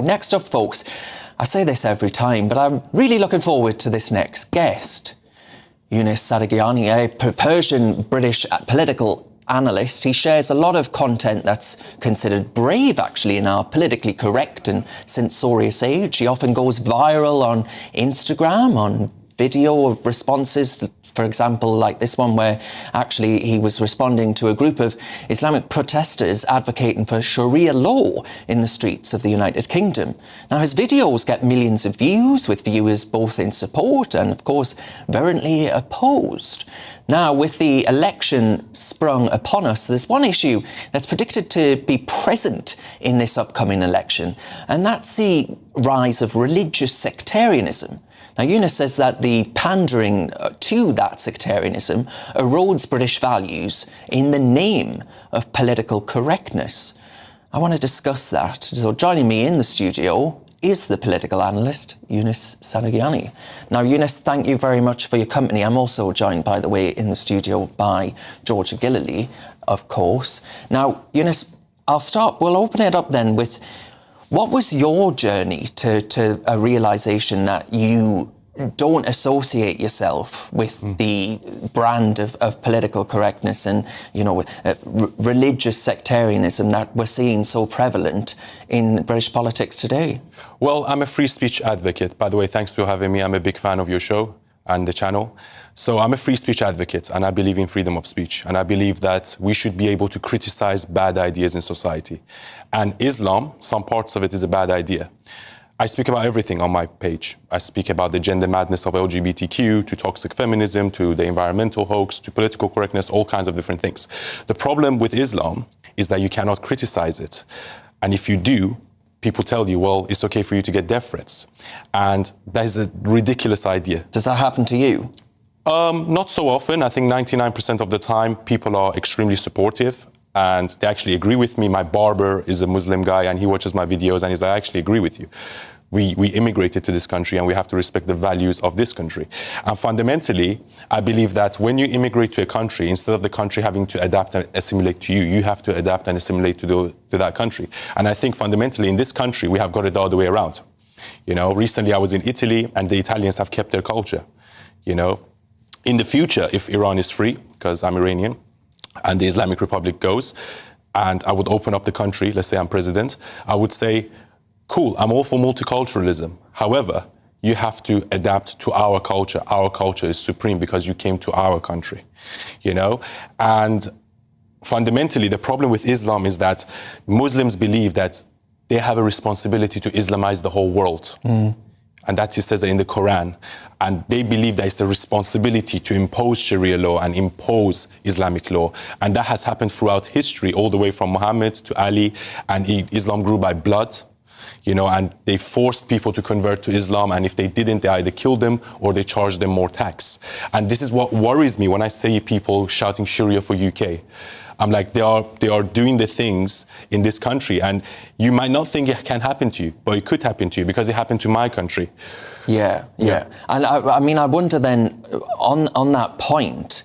Next up, folks, I say this every time, but I'm really looking forward to this next guest. Yunus Sadagiani, a Persian-British political analyst. He shares a lot of content that's considered brave, actually, in our politically correct and censorious age. He often goes viral on Instagram, on video responses, for example, like this one where actually he was responding to a group of Islamic protesters advocating for Sharia law in the streets of the United Kingdom. Now, his videos get millions of views, with viewers both in support and, of course, virulently opposed. Now, with the election sprung upon us, there's one issue that's predicted to be present in this upcoming election, and that's the rise of religious sectarianism. Now, Yunus says that the pandering to that sectarianism erodes British values in the name of political correctness. I want to discuss that. So joining me in the studio is the political analyst, Yunus Sadagiani. Now, Yunus, thank you very much for your company. I'm also joined, by the way, in the studio by Georgia Gillilly, of course. Now, Yunus, we'll open it up then with, what was your journey to a realisation that you don't associate yourself with the brand of political correctness and, religious sectarianism that we're seeing so prevalent in British politics today? Well, I'm a free speech advocate. By the way, thanks for having me. I'm a big fan of your show and the channel. So I'm a free speech advocate, and I believe in freedom of speech. And I believe that we should be able to criticize bad ideas in society. And Islam, some parts of it is a bad idea. I speak about everything on my page. I speak about the gender madness of LGBTQ, to toxic feminism, to the environmental hoax, to political correctness, all kinds of different things. The problem with Islam is that you cannot criticize it. And if you do, people tell you, well, it's okay for you to get death threats. And that is a ridiculous idea. Does that happen to you? Not so often. I think 99% of the time people are extremely supportive and they actually agree with me. My barber is a Muslim guy and he watches my videos and he's like, I actually agree with you. We immigrated to this country and we have to respect the values of this country. And fundamentally, I believe that when you immigrate to a country, instead of the country having to adapt and assimilate to you, you have to adapt and assimilate to that country. And I think fundamentally in this country, we have got it the other way around. Recently I was in Italy and the Italians have kept their culture. In the future, if Iran is free, because I'm Iranian, and the Islamic Republic goes, and I would open up the country, let's say I'm president, I would say, cool, I'm all for multiculturalism. However, you have to adapt to our culture. Our culture is supreme because you came to our country, And fundamentally, the problem with Islam is that Muslims believe that they have a responsibility to Islamize the whole world. And that it says in the Quran. And they believe that it's a responsibility to impose Sharia law and impose Islamic law. And that has happened throughout history, all the way from Muhammad to Ali. And Islam grew by blood, and they forced people to convert to Islam. And if they didn't, they either killed them or they charged them more tax. And this is what worries me when I see people shouting Sharia for UK. I'm like, they are doing the things in this country, and you might not think it can happen to you, but it could happen to you because it happened to my country. Yeah. And I wonder then, on that point,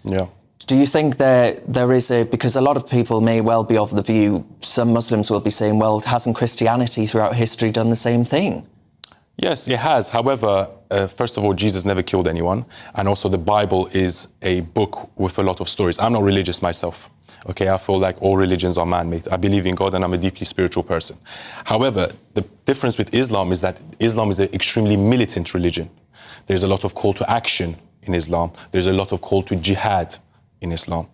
do you think there is because a lot of people may well be of the view, some Muslims will be saying, well, hasn't Christianity throughout history done the same thing? Yes, it has. However, first of all, Jesus never killed anyone. And also the Bible is a book with a lot of stories. I'm not religious myself. Okay, I feel like all religions are man-made. I believe in God and I'm a deeply spiritual person. However, the difference with Islam is that Islam is an extremely militant religion. There's a lot of call to action in Islam. There's a lot of call to jihad in Islam.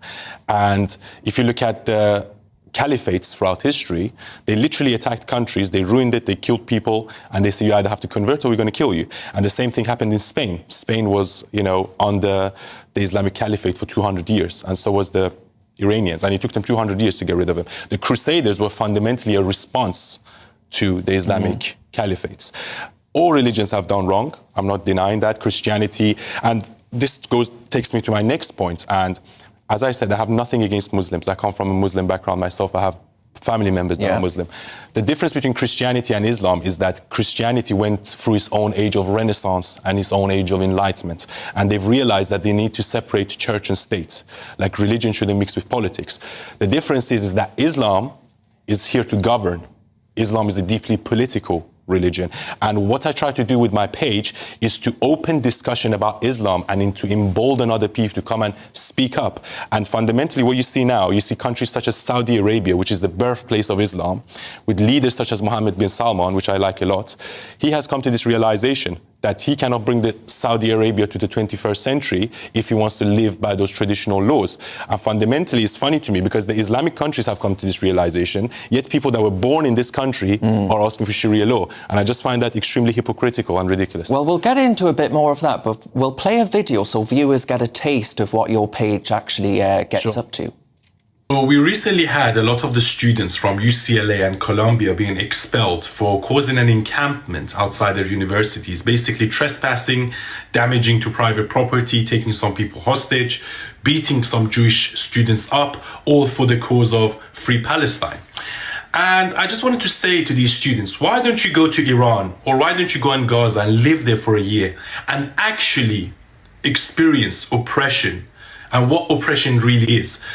And if you look at the caliphates throughout history, they literally attacked countries, they ruined it, they killed people, and they say you either have to convert or we're going to kill you. And the same thing happened in Spain. Spain was, under the Islamic Caliphate for 200 years, and so was the Iranians, and it took them 200 years to get rid of them. The Crusaders were fundamentally a response to the Islamic caliphates. All religions have done wrong. I'm not denying that. Christianity, and this takes me to my next point. And as I said, I have nothing against Muslims. I come from a Muslim background myself. I have family members that are Muslim. The difference between Christianity and Islam is that Christianity went through its own age of Renaissance and its own age of enlightenment. And they've realized that they need to separate church and state. Like religion shouldn't mix with politics. The difference is that Islam is here to govern. Islam is a deeply political religion. And what I try to do with my page is to open discussion about Islam and to embolden other people to come and speak up. And fundamentally what you see now, you see countries such as Saudi Arabia, which is the birthplace of Islam, with leaders such as Mohammed bin Salman, which I like a lot. He has come to this realization that he cannot bring the Saudi Arabia to the 21st century if he wants to live by those traditional laws. And fundamentally, it's funny to me because the Islamic countries have come to this realization, yet people that were born in this country are asking for Sharia law. And I just find that extremely hypocritical and ridiculous. Well, we'll get into a bit more of that, but we'll play a video so viewers get a taste of what your page actually gets up to. Well, we recently had a lot of the students from UCLA and Columbia being expelled for causing an encampment outside their universities, basically trespassing, damaging to private property, taking some people hostage, beating some Jewish students up, all for the cause of Free Palestine. And I just wanted to say to these students, why don't you go to Iran or why don't you go in Gaza and live there for a year and actually experience oppression and what oppression really is?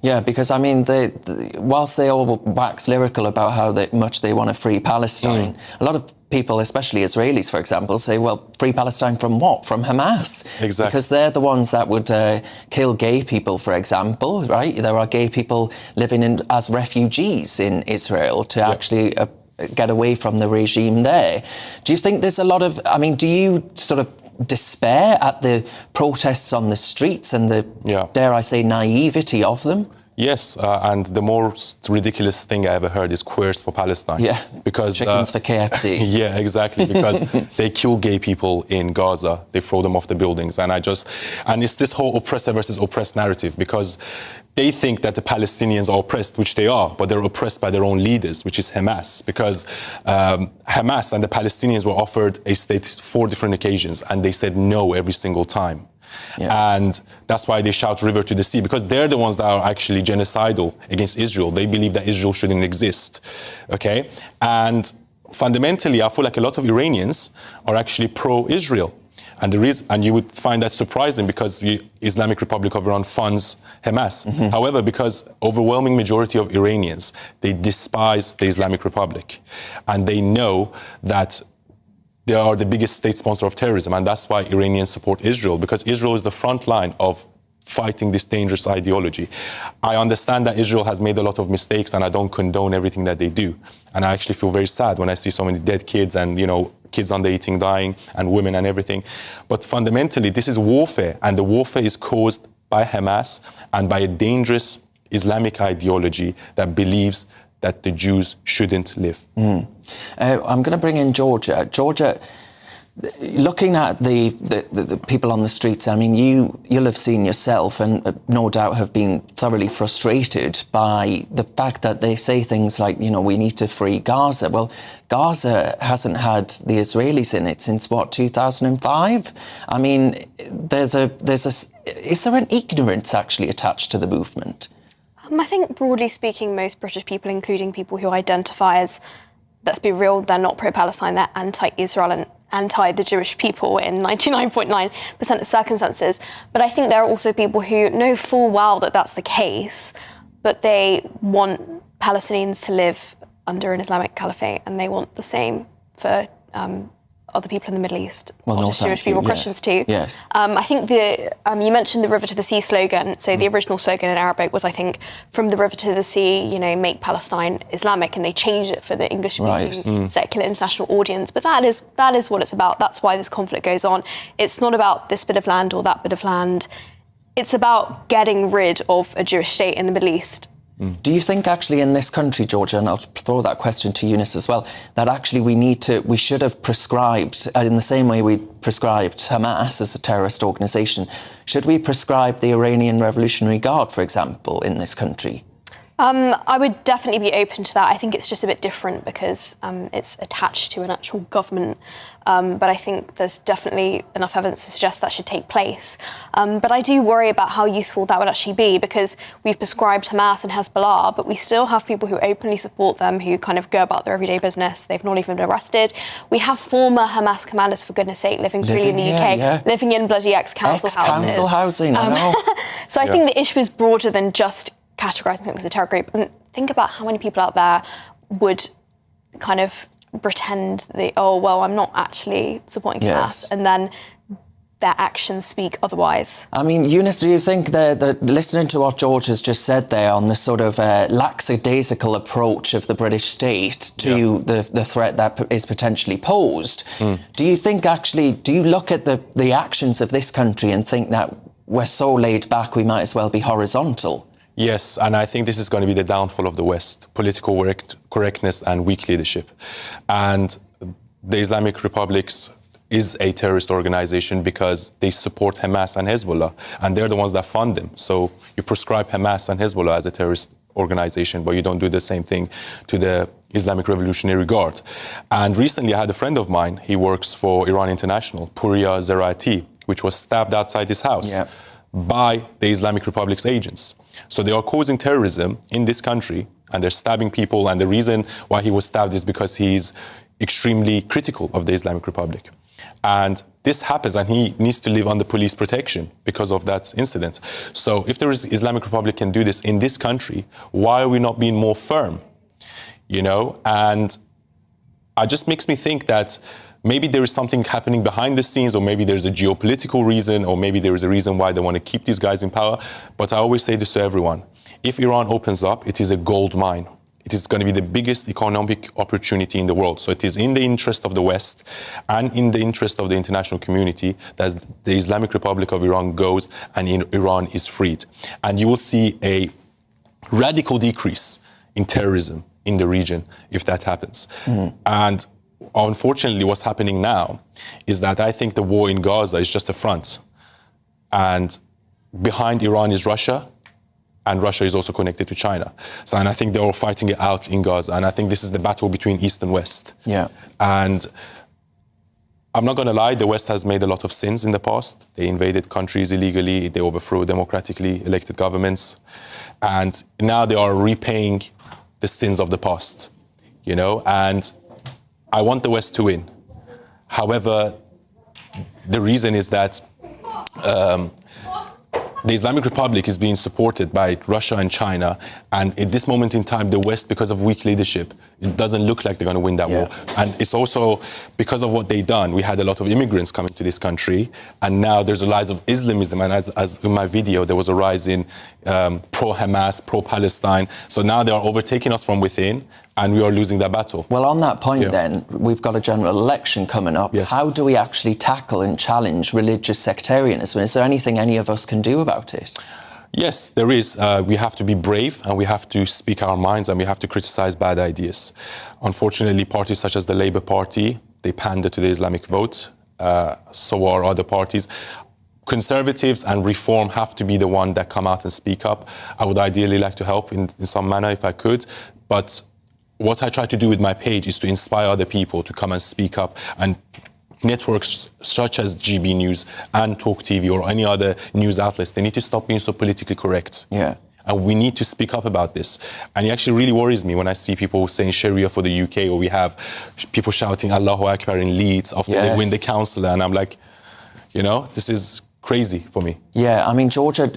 Yeah, because I mean, whilst they all wax lyrical about how much they want to free Palestine, a lot of people, especially Israelis, for example, say, well, free Palestine from what? From Hamas. Exactly. Because they're the ones that would kill gay people, for example, right? There are gay people living as refugees in Israel to actually get away from the regime there. Do you think there's a lot of, I mean, do you sort of despair at the protests on the streets and the, dare I say, naivety of them? Yes, and the most ridiculous thing I ever heard is queers for Palestine. Yeah, because chickens for KFC. Yeah, exactly, because they kill gay people in Gaza, they throw them off the buildings, and it's this whole oppressor versus oppressed narrative, because they think that the Palestinians are oppressed, which they are, but they're oppressed by their own leaders, which is Hamas, because Hamas and the Palestinians were offered a state 4 different occasions, and they said no every single time. Yeah. And that's why they shout river to the sea, because they're the ones that are actually genocidal against Israel. They believe that Israel shouldn't exist, okay? And fundamentally, I feel like a lot of Iranians are actually pro-Israel. And you would find that surprising because the Islamic Republic of Iran funds Hamas. However, because overwhelming majority of Iranians, they despise the Islamic Republic. And they know that they are the biggest state sponsor of terrorism, and that's why Iranians support Israel, because Israel is the front line of fighting this dangerous ideology. I understand that Israel has made a lot of mistakes, and I don't condone everything that they do. And I actually feel very sad when I see so many dead kids and, you know, kids under 18 dying and women and everything. But fundamentally, this is warfare, and the warfare is caused by Hamas and by a dangerous Islamic ideology that believes that the Jews shouldn't live. I'm going to bring in Georgia. Georgia, looking at the people on the streets, I mean, you'll have seen yourself and no doubt have been thoroughly frustrated by the fact that they say things like, you know, we need to free Gaza. Well, Gaza hasn't had the Israelis in it since, what, 2005? I mean, is there an ignorance actually attached to the movement? I think, broadly speaking, most British people, including people who identify as, let's be real, they're not pro-Palestine, they're anti-Israel and anti the Jewish people in 99.9% of circumstances. But I think there are also people who know full well that that's the case, but they want Palestinians to live under an Islamic caliphate, and they want the same for other people in the Middle East, well, not just Jewish people, Christians too. Yes. I think you mentioned the river to the sea slogan. So the original slogan in Arabic was, I think, from the river to the sea, you know, make Palestine Islamic, and they changed it for the English-speaking secular international audience. But that is what it's about. That's why this conflict goes on. It's not about this bit of land or that bit of land. It's about getting rid of a Jewish state in the Middle East. Do you think actually in this country, Georgia, and I'll throw that question to Eunice as well, that actually we should have prescribed, in the same way we prescribed Hamas as a terrorist organisation, should we prescribe the Iranian Revolutionary Guard, for example, in this country? I would definitely be open to that. I think it's just a bit different because it's attached to an actual government. But I think there's definitely enough evidence to suggest that should take place. But I do worry about how useful that would actually be, because we've prescribed Hamas and Hezbollah, but we still have people who openly support them, who kind of go about their everyday business. They've not even been arrested. We have former Hamas commanders, for goodness sake, living freely in the UK, living in bloody ex-council houses. Ex-council housing, I know. So I think the issue is broader than just categorising something as a terror group. And think about how many people out there would kind of pretend I'm not actually supporting Hamas, and then their actions speak otherwise. I mean, Eunice, do you think that listening to what George has just said there on the sort of lackadaisical approach of the British state to the threat that is potentially posed, do you think do you look at the actions of this country and think that we're so laid back we might as well be horizontal? Yes, and I think this is going to be the downfall of the West, political correctness and weak leadership. And the Islamic Republics is a terrorist organization because they support Hamas and Hezbollah, and they're the ones that fund them. So you prescribe Hamas and Hezbollah as a terrorist organization, but you don't do the same thing to the Islamic Revolutionary Guard. And recently I had a friend of mine, he works for Iran International, Puria Zeraati, which was stabbed outside his house by the Islamic Republic's agents. So they are causing terrorism in this country, and they're stabbing people, and the reason why he was stabbed is because he's extremely critical of the Islamic Republic. And this happens, and he needs to live under police protection because of that incident. So if the Islamic Republic can do this in this country, why are we not being more firm? You know, and it just makes me think that maybe there is something happening behind the scenes, or maybe there's a geopolitical reason, or maybe there is a reason why they want to keep these guys in power. But I always say this to everyone. If Iran opens up, it is a gold mine. It is going to be the biggest economic opportunity in the world. So it is in the interest of the West and in the interest of the international community that the Islamic Republic of Iran goes and Iran is freed. And you will see a radical decrease in terrorism in the region if that happens. And unfortunately, what's happening now is that I think the war in Gaza is just a front. And behind Iran is Russia, and Russia is also connected to China. So, and I think they're all fighting it out in Gaza. And I think this is the battle between East and West. Yeah. And I'm not going to lie, the West has made a lot of sins in the past. They invaded countries illegally. They overthrew democratically elected governments. And now they are repaying the sins of the past, you know? And I want the West to win. However, the reason is that the Islamic Republic is being supported by Russia and China, and at this moment in time, the West, because of weak leadership, it doesn't look like they're going to win that war. And it's also because of what they've done. We had a lot of immigrants coming to this country, and now there's a rise of Islamism, and as in my video, there was a rise in pro-Hamas, pro-Palestine. So now they are overtaking us from within, and we are losing that battle. Well, on that point then, we've got a general election coming up. Yes. How do we actually tackle and challenge religious sectarianism? Is there anything any of us can do about it? Yes, there is. We have to be brave, and we have to speak our minds, and we have to criticize bad ideas. Unfortunately, parties such as the Labour Party, they pander to the Islamic vote. So are other parties. Conservatives and reform have to be the one that come out and speak up. I would ideally like to help in some manner if I could, but what I try to do with my page is to inspire other people to come and speak up, and networks such as GB News and Talk TV or any other news outlets, they need to stop being so politically correct. Yeah. And we need to speak up about this. And it actually really worries me when I see people saying Sharia for the UK, or we have people shouting Allahu Akbar in Leeds after they win the councillor. And I'm like, you know, this is crazy for me. Yeah, I mean, Georgia,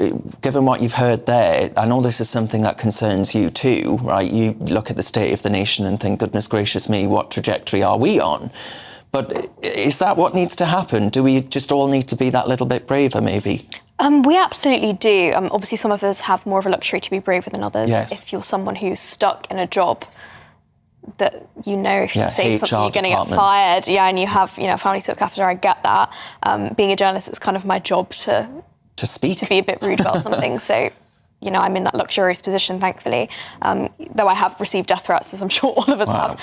given what you've heard there, I know this is something that concerns you too, right? You look at the state of the nation and think, goodness gracious me, what trajectory are we on? But is that what needs to happen? Do we just all need to be that little bit braver, maybe? We absolutely do. Obviously, some of us have more of a luxury to be braver than others. Yes. If you're someone who's stuck in a job that, you know, if you say something, you're going to get fired. Yeah, and you have, you know, a family to look after. I get that. Being a journalist, it's kind of my job to speak, to be a bit rude about something. So, you know, I'm in that luxurious position, thankfully. Though I have received death threats, as I'm sure all of us have.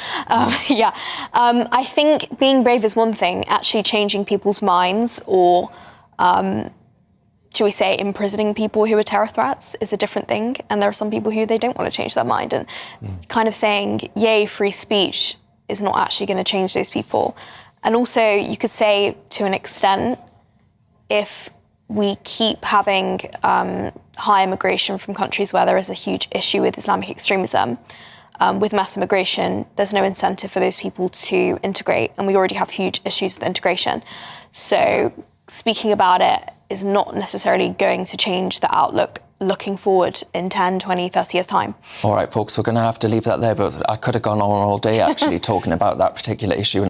I think being brave is one thing. Actually changing people's minds, or should we say imprisoning people who are terror threats, is a different thing. And there are some people who they don't want to change their mind. And kind of saying, yay, free speech, is not actually going to change those people. And also, you could say, to an extent, if we keep having high immigration from countries where there is a huge issue with Islamic extremism, with mass immigration, there's no incentive for those people to integrate. And we already have huge issues with integration. So speaking about it is not necessarily going to change the outlook looking forward in 10, 20, 30 years' time. All right, folks, we're going to have to leave that there, but I could have gone on all day actually talking about that particular issue.